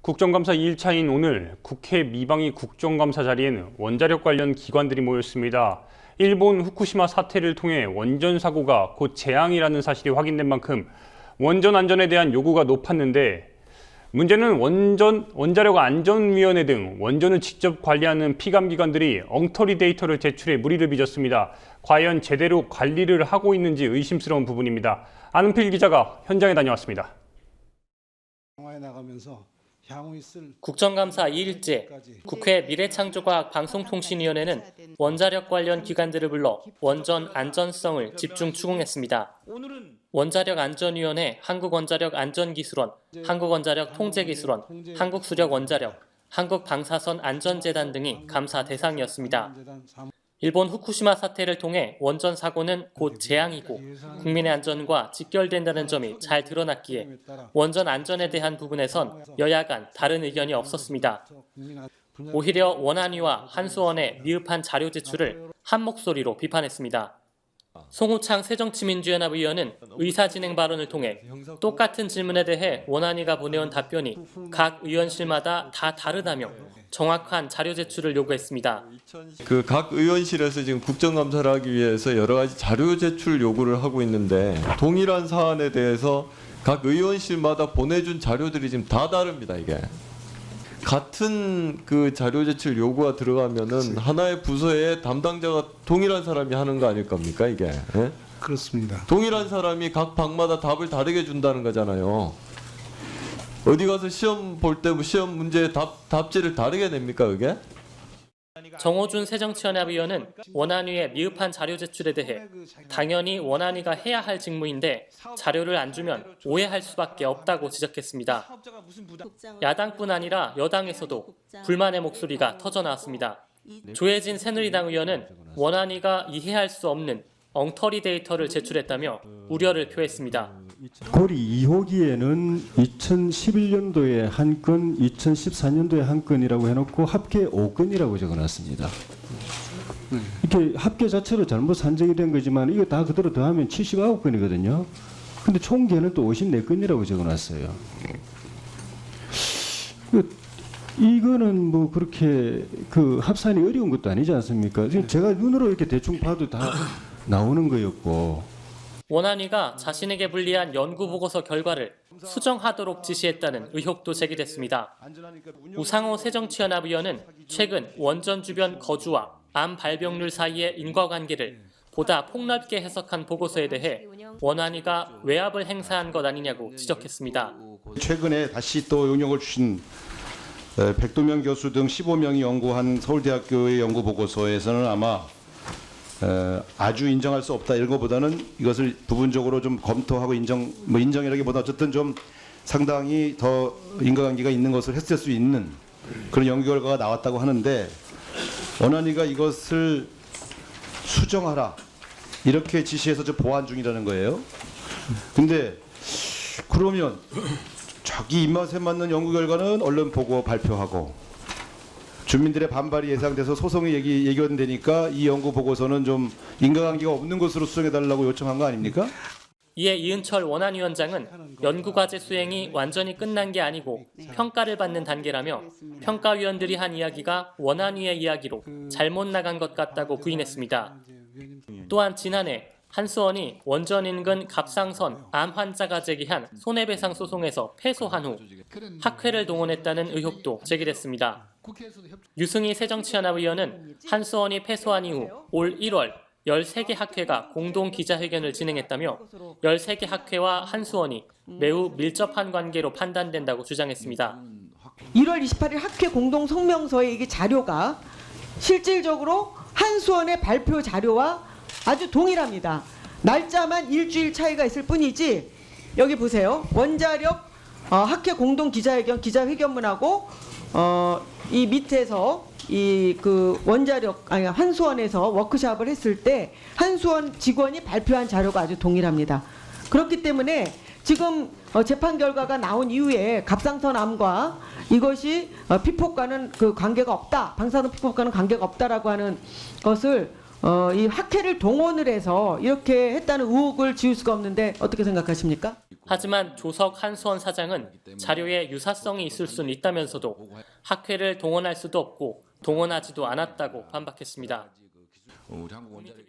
국정감사 2일차인 오늘 국회 미방위 국정감사 자리에는 원자력 관련 기관들이 모였습니다. 일본 후쿠시마 사태를 통해 원전 사고가 곧 재앙이라는 사실이 확인된 만큼 원전 안전에 대한 요구가 높았는데 문제는 원자력 안전위원회 등 원전을 직접 관리하는 피감기관들이 엉터리 데이터를 제출해 무리를 빚었습니다. 과연 제대로 관리를 하고 있는지 의심스러운 부분입니다. 안은필 기자가 현장에 다녀왔습니다. 국정감사 2일째 국회 미래창조과학 방송통신위원회는 원자력 관련 기관들을 불러 원전 안전성을 집중 추궁했습니다. 원자력안전위원회 한국원자력안전기술원, 한국원자력통제기술원, 한국수력원자력, 한국방사선안전재단 등이 감사 대상이었습니다. 일본 후쿠시마 사태를 통해 원전 사고는 곧 재앙이고 국민의 안전과 직결된다는 점이 잘 드러났기에 원전 안전에 대한 부분에선 여야 간 다른 의견이 없었습니다. 오히려 원안위와 한수원의 미흡한 자료 제출을 한 목소리로 비판했습니다. 송우창 새정치민주연합 의원은 의사진행 발언을 통해 똑같은 질문에 대해 원안위가 보내온 답변이 각 의원실마다 다 다르다며 정확한 자료 제출을 요구했습니다. 각 의원실에서 지금 국정감사를 하기 위해서 여러 가지 자료 제출 요구를 하고 있는데 동일한 사안에 대해서 각 의원실마다 보내준 자료들이 지금 다 다릅니다. 이게 같은 그 자료 제출 요구가 들어가면은 하나의 부서에 담당자가 동일한 사람이 하는 거 아닐 겁니까 이게? 예? 그렇습니다. 동일한 사람이 각 방마다 답을 다르게 준다는 거잖아요. 어디 가서 시험 볼 때 시험 문제 답지를 다르게 냅니까 그게? 정호준 새정치연합 의원은 원안위의 미흡한 자료 제출에 대해 당연히 원안위가 해야 할 직무인데 자료를 안 주면 오해할 수밖에 없다고 지적했습니다. 야당뿐 아니라 여당에서도 불만의 목소리가 터져나왔습니다. 조혜진 새누리당 의원은 원안위가 이해할 수 없는 엉터리 데이터를 제출했다며 우려를 표했습니다. 고리 2호기에는 2011년도에 한 건, 2014년도에 한 건이라고 해놓고 합계 5건이라고 적어놨습니다. 이렇게 합계 자체로 잘못 산정이 된 거지만 이거 다 그대로 더하면 79건이거든요. 근데 총계는 또 54건이라고 적어놨어요. 이거는 뭐 그렇게 그 합산이 어려운 것도 아니지 않습니까? 지금 제가 눈으로 이렇게 대충 봐도 다 나오는 거였고. 원안위가 자신에게 불리한 연구보고서 결과를 수정하도록 지시했다는 의혹도 제기됐습니다. 우상호 새정치연합 의원은 최근 원전 주변 거주와 암 발병률 사이의 인과관계를 보다 폭넓게 해석한 보고서에 대해 원안위가 외압을 행사한 것 아니냐고 지적했습니다. 최근에 다시 또 용역을 주신 백도명 교수 등 15명이 연구한 서울대학교의 연구 보고서에서는 아마 아주 인정할 수 없다 이런 것보다는 이것을 부분적으로 좀 검토하고 인정이라기보다 어쨌든 좀 상당히 더 인과관계가 있는 것을 했을 수 있는 그런 연구 결과가 나왔다고 하는데 원안위가 이것을 수정하라 이렇게 지시해서 좀 보완 중이라는 거예요. 근데 그러면 자기 입맛에 맞는 연구 결과는 얼른 보고 발표하고 주민들의 반발이 예상돼서 소송이 예견되니까 이 연구 보고서는 좀 인과관계가 없는 것으로 수정해달라고 요청한 거 아닙니까? 이에 이은철 원안위원장은 연구과제 수행이 완전히 끝난 게 아니고 평가를 받는 단계라며 평가위원들이 한 이야기가 원안위의 이야기로 잘못 나간 것 같다고 부인했습니다. 또한 지난해 한수원이 원전 인근 갑상선 암 환자가 제기한 손해배상 소송에서 패소한 후 학회를 동원했다는 의혹도 제기됐습니다. 유승희 새정치연합 의원은 한수원이 패소한 이후 올 1월 13개 학회가 공동 기자회견을 진행했다며 13개 학회와 한수원이 매우 밀접한 관계로 판단된다고 주장했습니다. 1월 28일 학회 공동 성명서의 이게 자료가 실질적으로 한수원의 발표 자료와 아주 동일합니다. 날짜만 일주일 차이가 있을 뿐이지 여기 보세요. 원자력 학회 공동 기자회견문하고 이 밑에서 이 그 한수원에서 워크숍을 했을 때 한수원 직원이 발표한 자료가 아주 동일합니다. 그렇기 때문에 지금 재판 결과가 나온 이후에 갑상선 암과 이것이 피폭과는 그 관계가 없다. 방사선 피폭과는 관계가 없다라고 하는 것을 이 학회를 동원을 해서 이렇게 했다는 의혹을 지울 수가 없는데 어떻게 생각하십니까? 하지만 조석 한수원 사장은 자료에 유사성이 있을 수는 있다면서도 학회를 동원할 수도 없고 동원하지도 않았다고 반박했습니다. 우리 한국 원자력